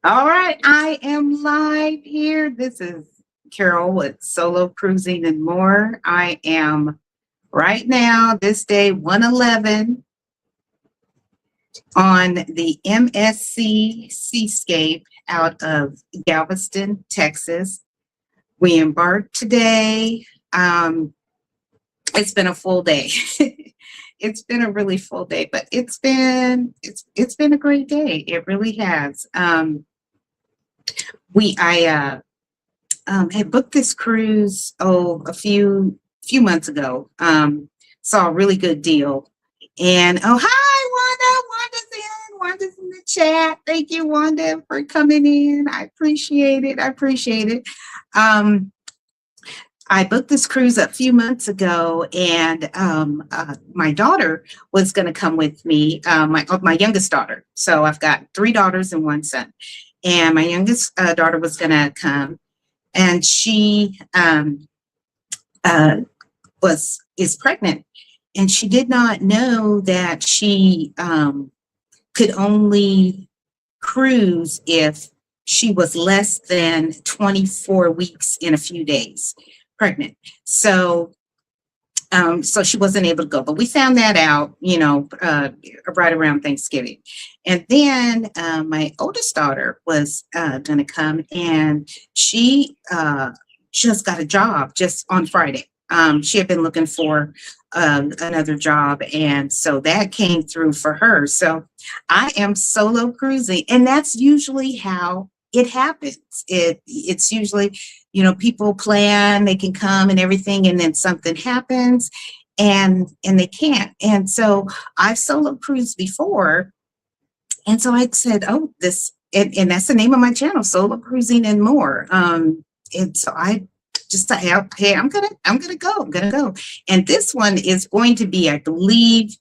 All right, I am live here. This is Carol with Solo Cruising and More. I am right now, this day 111 on the MSC Seascape out of Galveston, Texas. We embarked today. It's been a full day. It's been a really full day, but it's been a great day. It really has. I had booked this cruise a few months ago. Saw a really good deal, and hi Wanda's in the chat. Thank you, Wanda, for coming in. I appreciate it. Um, I booked this cruise a few months ago, and my daughter was going to come with me. My youngest daughter. So I've got three daughters and one son, and my youngest daughter was going to come, and she is pregnant, and she did not know that she could only cruise if she was less than 24 weeks in a few days pregnant. So she wasn't able to go, but we found that out, right around Thanksgiving. And then my oldest daughter was going to come, and she just got a job just on Friday. She had been looking for another job, and so that came through for her. So I am solo cruising, and that's usually how it happens. It's usually, people plan, they can come and everything, and then something happens, and they can't. And so I've solo cruised before, and so I said, oh, and that's the name of my channel, Solo Cruising and More. And so I just thought, hey, I'm gonna go. And this one is going to be, I believe,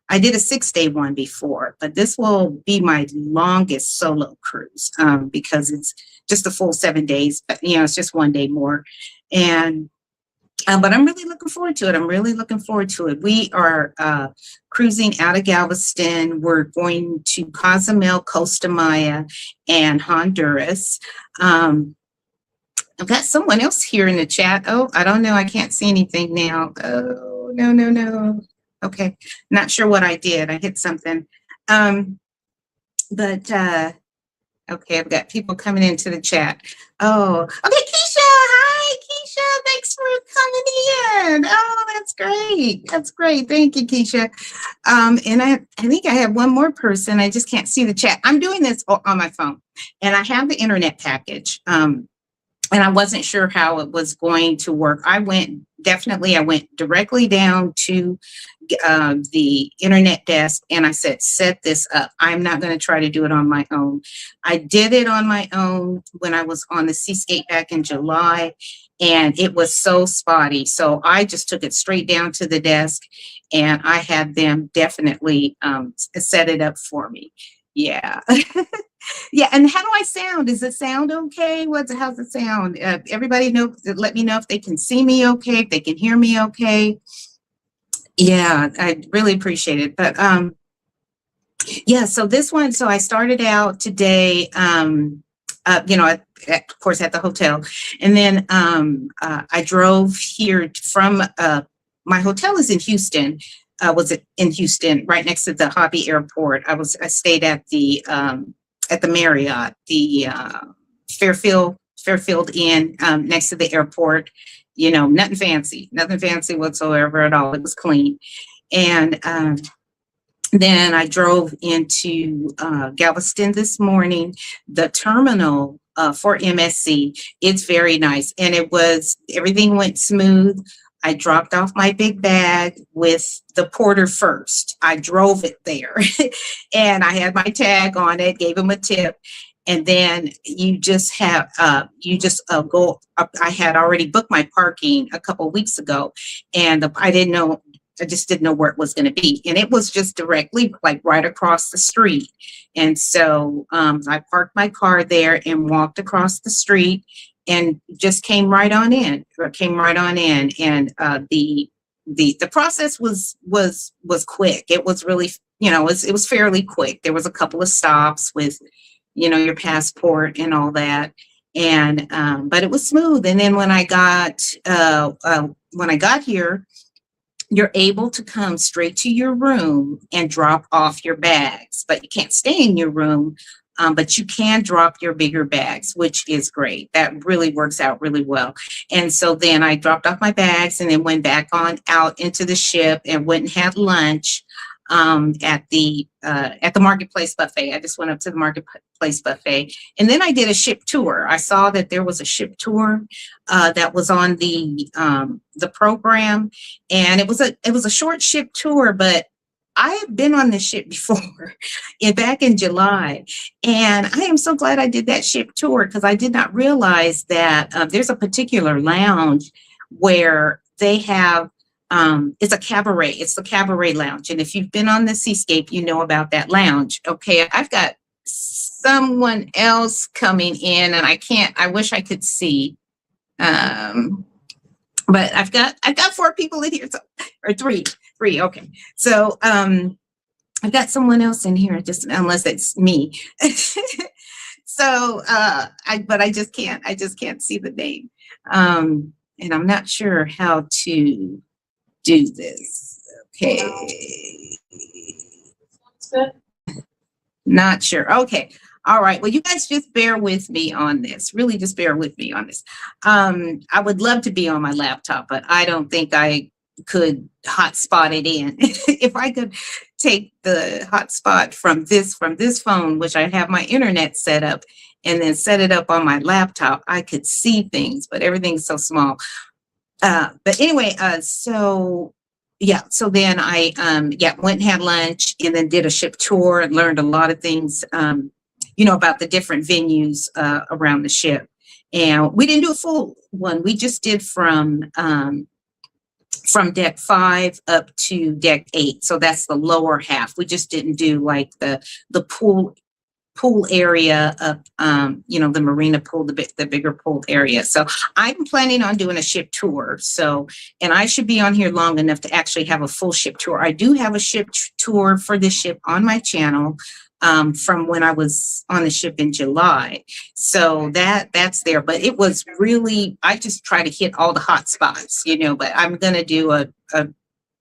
I did a 6-day one before, but this will be my longest solo cruise because it's just a full 7 days, but it's just 1 day more. And but I'm really looking forward to it. We are cruising out of Galveston. We're going to Cozumel, Costa Maya, and Honduras. I've got someone else here in the chat. Oh, I don't know. I can't see anything now. Oh, no. Okay. Not sure what I did. I hit something. But okay, I've got people coming into the chat. Oh, okay, Keisha. Hi, Keisha. Thanks for coming in. Oh, that's great. Thank you, Keisha. And I think I have one more person. I just can't see the chat. I'm doing this on my phone, and I have the internet package. And I wasn't sure how it was going to work. I went directly down to the internet desk, and I said, set this up. I'm not going to try to do it on my own. I did it on my own when I was on the Seascape back in July, and it was so spotty. So I just took it straight down to the desk, and I had them definitely set it up for me. Yeah. Yeah, and how do I sound? Does it sound okay? How's it sound? Everybody let me know if they can see me okay, if they can hear me okay. Yeah, I really appreciate it. But yeah, so this one, so I started out today, of course, at the hotel, and then I drove here from my hotel is in Houston. In Houston, right next to the Hobby Airport. I stayed at the Marriott, the Fairfield Inn, next to the airport. Nothing fancy whatsoever at all. It was clean. And then I drove into Galveston this morning. The terminal for MSC, it's very nice, and everything went smooth. I dropped off my big bag with the porter first. I drove it there and I had my tag on it, gave him a tip. And then you just go up. I had already booked my parking a couple of weeks ago, and I just didn't know where it was going to be. And it was just directly like right across the street. And so I parked my car there and walked across the street, and just came right on in. And the process was quick. It was really, it was fairly quick. There was a couple of stops with, you know, your passport and all that. And but it was smooth. And then when I got here, you're able to come straight to your room and drop off your bags, but you can't stay in your room. But you can drop your bigger bags, which is great. That really works out really well. And so then I dropped off my bags and then went back on out into the ship and went and had lunch at the marketplace buffet. I just went up to the marketplace buffet, and then I did a ship tour. I saw that there was a ship tour that was on the program, and it was a short ship tour, but I have been on this ship before, back in July, and I am so glad I did that ship tour because I did not realize that there's a particular lounge where they have it's a cabaret. It's the cabaret lounge, and if you've been on the Seascape, you know about that lounge. Okay, I've got someone else coming in, and I wish I could see. But I've got 4 people in here, so, or three. Okay, so I've got someone else in here, just unless it's me. So but I just can't see the name, and I'm not sure how to do this. Okay, not sure. Okay. All right. Well, you guys just bear with me on this. Really, just bear with me on this. I would love to be on my laptop, but I don't think I could hotspot it in. If I could take the hotspot from this phone, which I have my internet set up, and then set it up on my laptop, I could see things, but everything's so small. But anyway, so then I went and had lunch and then did a ship tour and learned a lot of things, about the different venues around the ship. And we didn't do a full one. We just did from deck 5 up to deck 8. So that's the lower half. We just didn't do like the pool area of the marina pool, the bigger pool area. So I'm planning on doing a ship tour. So, and I should be on here long enough to actually have a full ship tour. I do have a ship tour for this ship on my channel from when I was on the ship in July. So that's there, but it was really, I just try to hit all the hot spots, but I'm going to do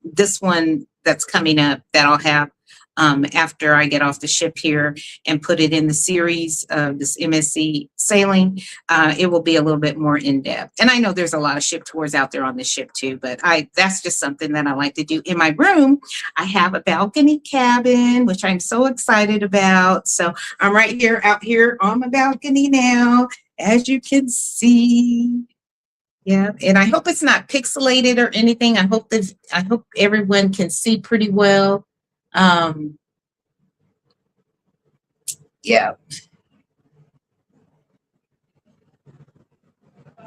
this one that's coming up that I'll have after I get off the ship here and put it in the series of this MSC sailing. It will be a little bit more in depth. And I know there's a lot of ship tours out there on the ship too, but that's just something that I like to do. In my room, I have a balcony cabin, which I'm so excited about. So I'm right here, out here on my balcony now, as you can see. Yeah, and I hope it's not pixelated or anything. I hope everyone can see pretty well. Yeah,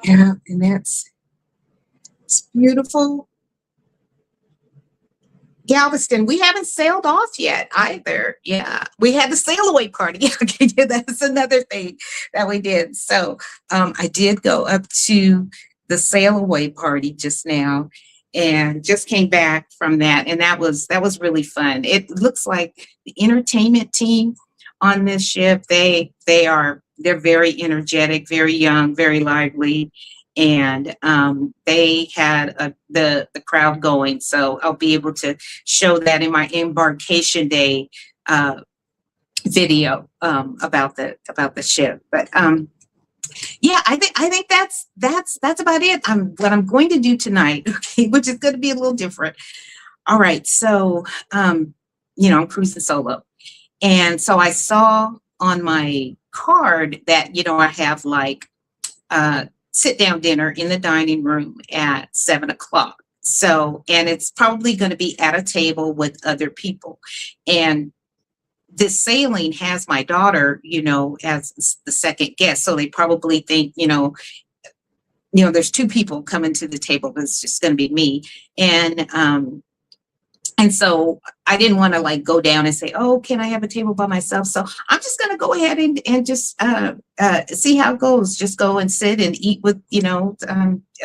and it's beautiful. Galveston, we haven't sailed off yet either. Yeah, we had the sail away party. Okay, that's another thing that we did. So I did go up to the sail away party just now, and just came back from that, and that was really fun. It looks like the entertainment team on this ship, they're very energetic, very young, very lively, and they had the crowd going. So I'll be able to show that in my embarkation day video about the ship. But yeah, I think that's about it. What I'm going to do tonight, okay, which is going to be a little different. All right, so I'm cruising solo, and so I saw on my card that I have like sit down dinner in the dining room at 7 o'clock. So, and it's probably going to be at a table with other people, and this sailing has my daughter, as the second guest. So they probably think, there's 2 people coming to the table, but it's just going to be me. And so I didn't want to like go down and say, oh, can I have a table by myself? So I'm just going to go ahead and just see how it goes. Just go and sit and eat with,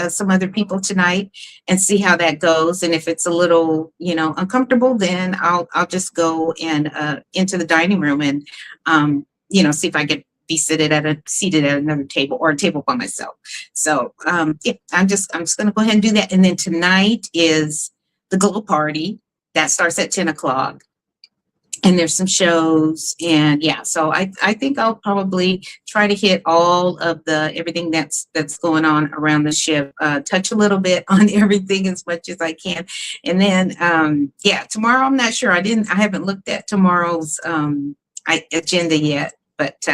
some other people tonight and see how that goes. And if it's a little, uncomfortable, then I'll just go and into the dining room and, see if I could be seated at another table or a table by myself. So yeah, I'm just going to go ahead and do that. And then tonight is the glow party that starts at 10 o'clock. And there's some shows, and yeah, so I think I'll probably try to hit all of everything that's going on around the ship, touch a little bit on everything as much as I can. And then yeah, tomorrow I'm not sure. I haven't looked at tomorrow's agenda yet, but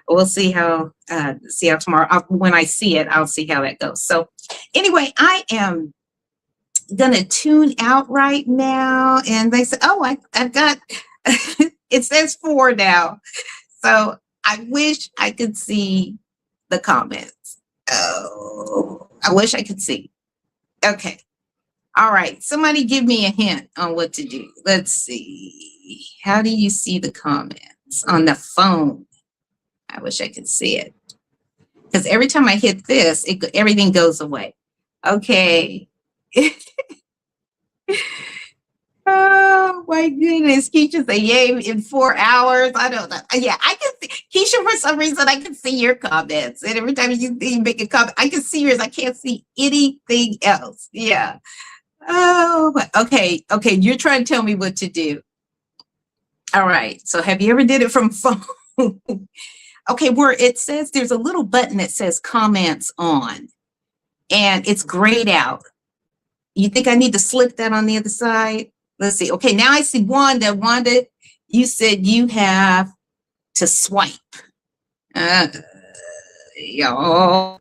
we'll see how tomorrow, when I see it, I'll see how that goes. So anyway, I am gonna tune out right now, and they said, oh, I've got it says 4 now, so I wish I could see the comments. Oh, I wish I could see. Okay, all right, somebody give me a hint on what to do. Let's see, how do you see the comments on the phone? I wish I could see it, because every time I hit this, everything goes away. Okay. Oh my goodness. Keisha say, yay, in 4 hours. I don't know. Yeah, I can see Keisha, for some reason I can see your comments. And every time you make a comment, I can see yours. I can't see anything else. Yeah. Oh, okay. Okay. You're trying to tell me what to do. All right. So have you ever did it from phone? Okay, where it says there's a little button that says comments on, and it's grayed out. You think I need to slip that on the other side? Let's see. Okay, now I see Wanda. Wanda, you said you have to swipe. Y'all.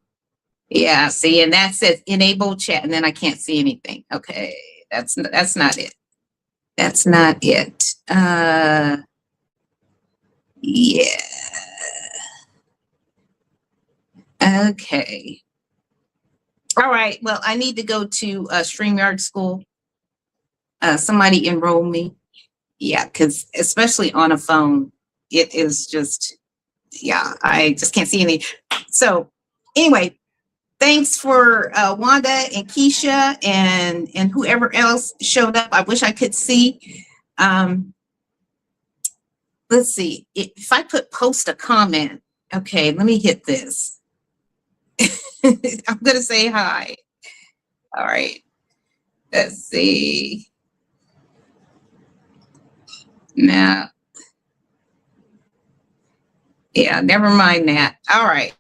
Yeah, see, and that says enable chat, and then I can't see anything. Okay, that's not it. That's not it. Yeah. Okay. All right. Well, I need to go to StreamYard school. Somebody enroll me. Yeah, because especially on a phone, it is just, yeah, I just can't see any. So anyway, thanks for Wanda and Keisha and whoever else showed up. I wish I could see. Let's see, if I put post a comment. Okay, let me hit this. I'm going to say hi. All right, let's see. Now, yeah, never mind that. All right.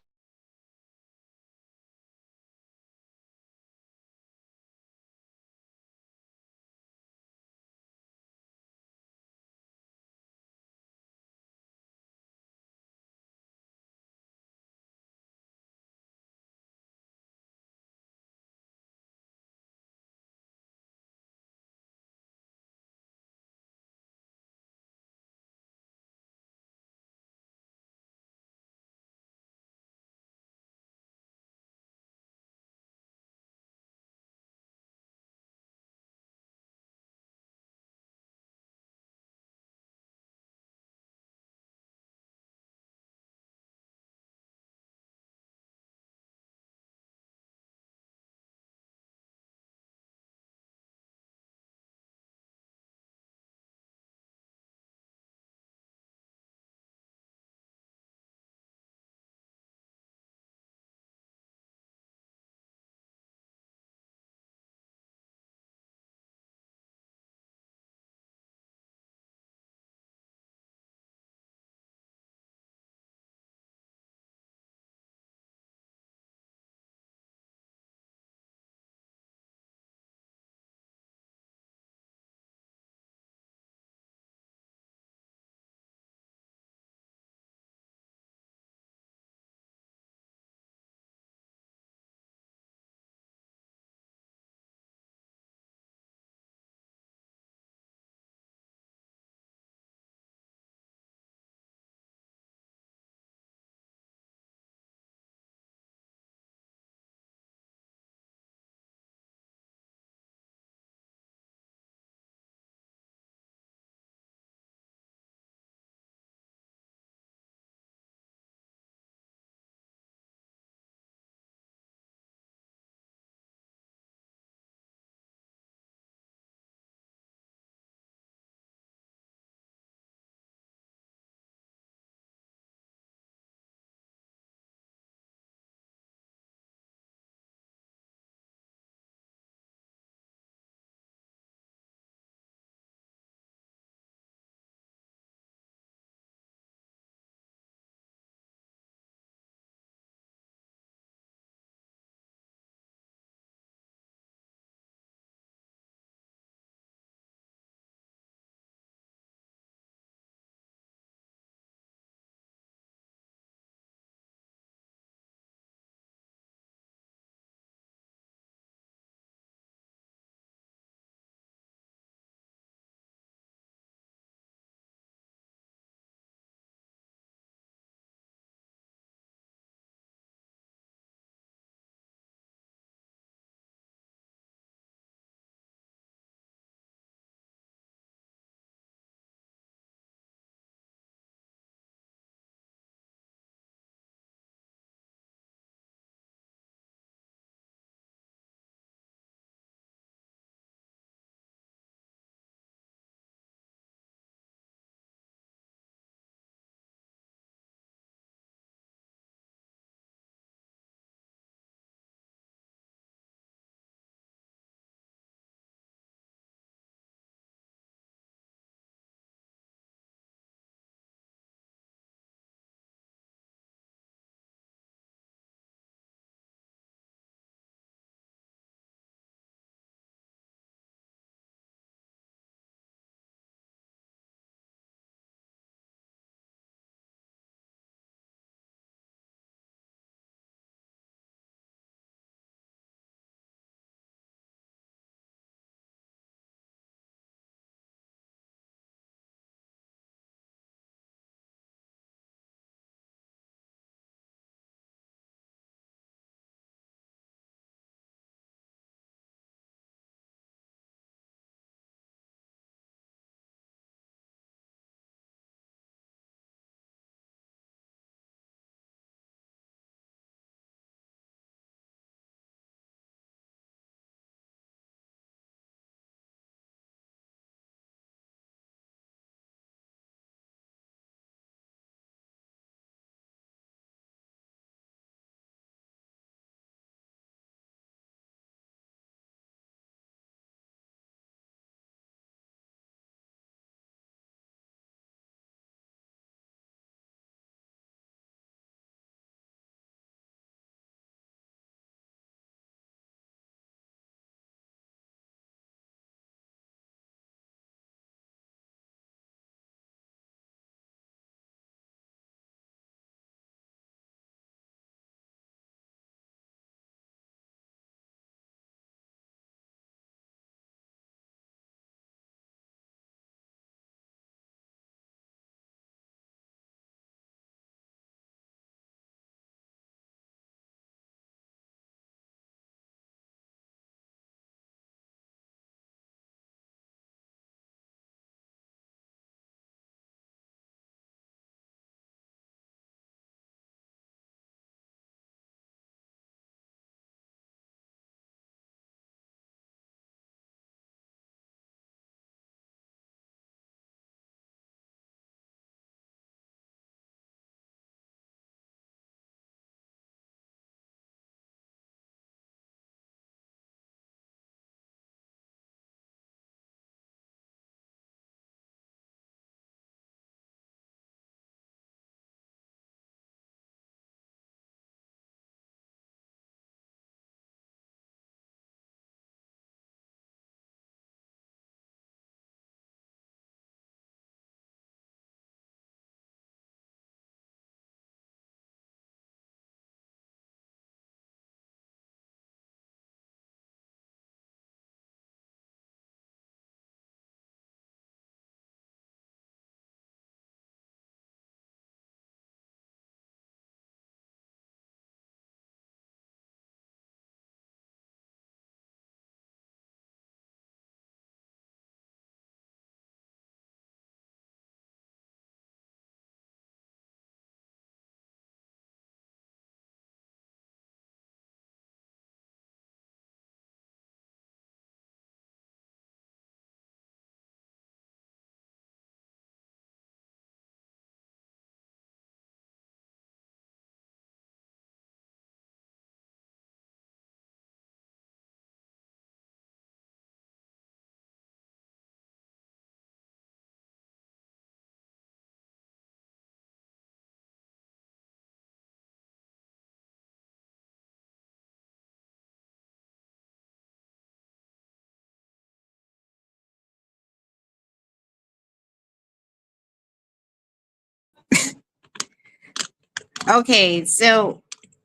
Okay, so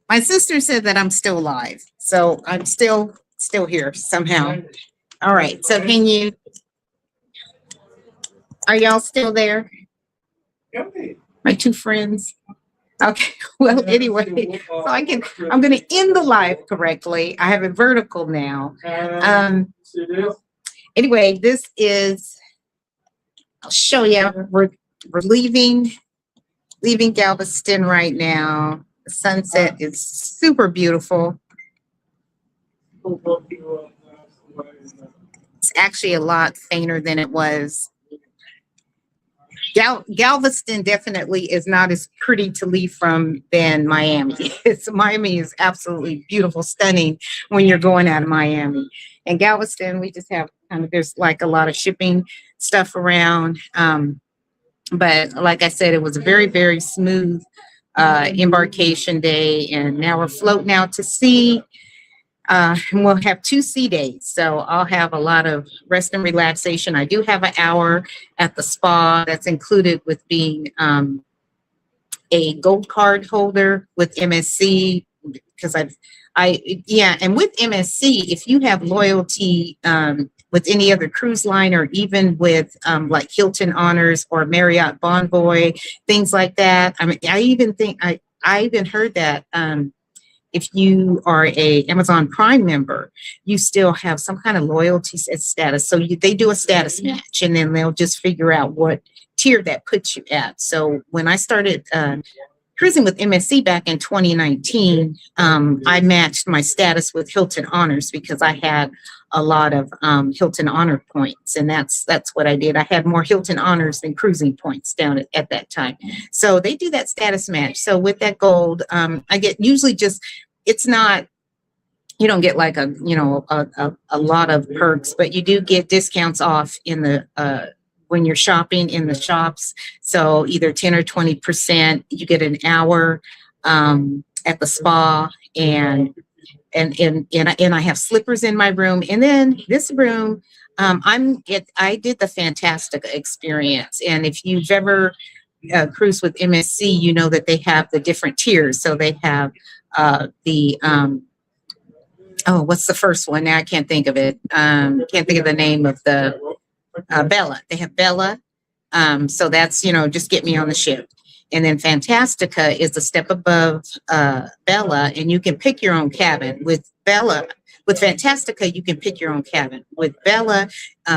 my sister said that I'm still alive, so I'm still here somehow. All right, so can you? Are y'all still there? My two friends. Okay. Well, anyway, so I'm going to end the live correctly. I have it vertical now. Anyway, this is. I'll show you. We're leaving Galveston right now. The sunset is super beautiful. It's actually a lot fainter than it was. Galveston definitely is not as pretty to leave from than Miami. Miami is absolutely beautiful, stunning when you're going out of Miami. And Galveston, we just have there's like a lot of shipping stuff around. But like I said, it was a very, very smooth embarkation day. And now we're floating out to sea. And we'll have 2 sea days. So I'll have a lot of rest and relaxation. I do have an hour at the spa that's included with being a gold card holder with MSC because and with MSC, if you have loyalty with any other cruise line or even with like Hilton Honors or Marriott Bonvoy, things like that. I mean, I even heard that if you are a Amazon Prime member, you still have some kind of loyalty status. So they do a status match, and then they'll just figure out what tier that puts you at. So when I started cruising with MSC back in 2019, I matched my status with Hilton Honors because I had a lot of Hilton Honor points, and that's what I did. I had more Hilton Honors than cruising points down at that time. So they do that status match. So with that gold, I get usually just, it's not, you don't get like a lot of perks, but you do get discounts off in the when you're shopping in the shops. So either 10 or 20%, you get an hour at the spa, and I have slippers in my room. And then this room, I did the Fantastica experience. And if you've ever cruised with MSC, you know that they have the different tiers. So they have what's the first one? Now I can't think of it. Can't think of the name of the Bella. They have Bella. So that's, just get me on the ship. And then Fantastica is a step above Bella, and you can pick your own cabin. With Bella, with Fantastica, you can pick your own cabin. With Bella,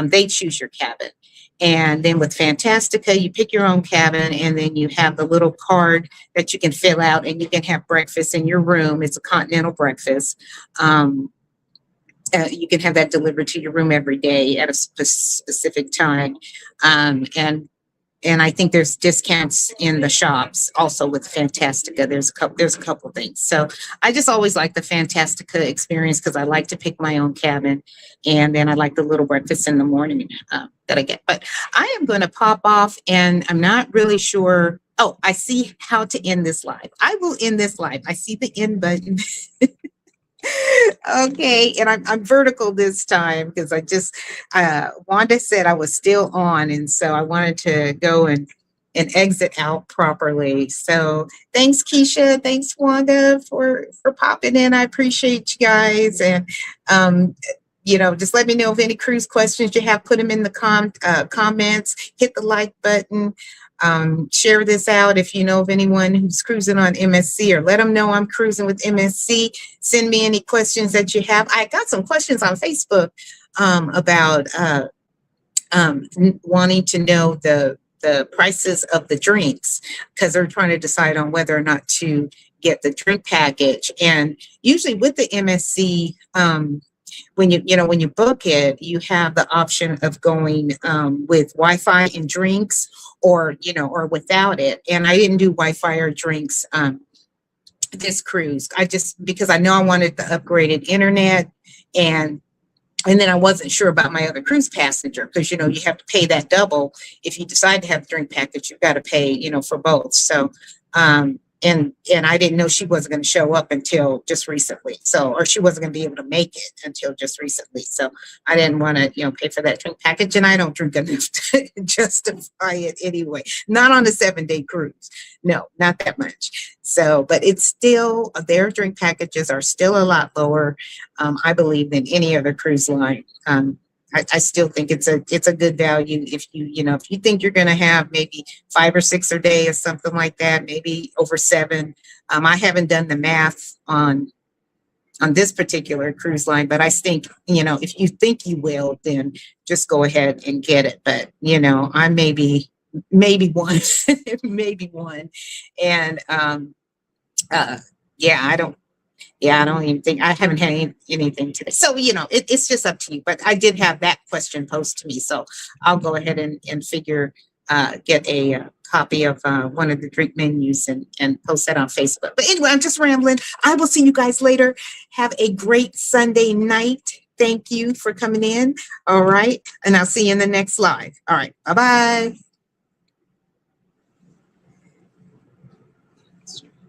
they choose your cabin. And then with Fantastica, you pick your own cabin, and then you have the little card that you can fill out, and you can have breakfast in your room. It's a continental breakfast. You can have that delivered to your room every day at a specific time. And I think there's discounts in the shops also with Fantastica. There's a couple things. So I just always like the Fantastica experience because I like to pick my own cabin, and then I like the little breakfast in the morning that I get. But I am going to pop off, and I'm not really sure. Oh, I see how to end this live. I will end this live. I see the end button. Okay, and I'm vertical this time because I just Wanda said I was still on, and so I wanted to go and exit out properly. So thanks, Keisha. Thanks, Wanda, for popping in. I appreciate you guys, and just let me know if any cruise questions you have. Put them in the comments. Hit the like button. Share this out if you know of anyone who's cruising on MSC, or let them know I'm cruising with MSC. Send me any questions that you have. I got some questions on Facebook about wanting to know the prices of the drinks because they're trying to decide on whether or not to get the drink package. And usually with the MSC, when you book it, you have the option of going with Wi-Fi and drinks, or without it. And I didn't do Wi-Fi or drinks this cruise. Because I know I wanted the upgraded internet, and then I wasn't sure about my other cruise passenger because you have to pay that double if you decide to have the drink package. You've got to pay for both. So and I didn't know she wasn't going to show up until just recently. So, or she wasn't going to be able to make it until just recently. So I didn't want to, pay for that drink package, and I don't drink enough to justify it anyway. Not on a 7-day cruise. No, not that much. So, but it's still, their drink packages are still a lot lower, I believe, than any other cruise line. I still think it's a good value if if you think you're going to have maybe 5 or 6 a day or something like that, maybe over 7. I haven't done the math on this particular cruise line, but I think if you think you will, then just go ahead and get it. But I maybe one, maybe one, and yeah, I don't. Yeah, I don't even think I haven't had anything today. So, it's just up to you. But I did have that question posed to me. So I'll go ahead and get a copy of one of the drink menus and post that on Facebook. But anyway, I'm just rambling. I will see you guys later. Have a great Sunday night. Thank you for coming in. All right. And I'll see you in the next live. All right. Bye-bye.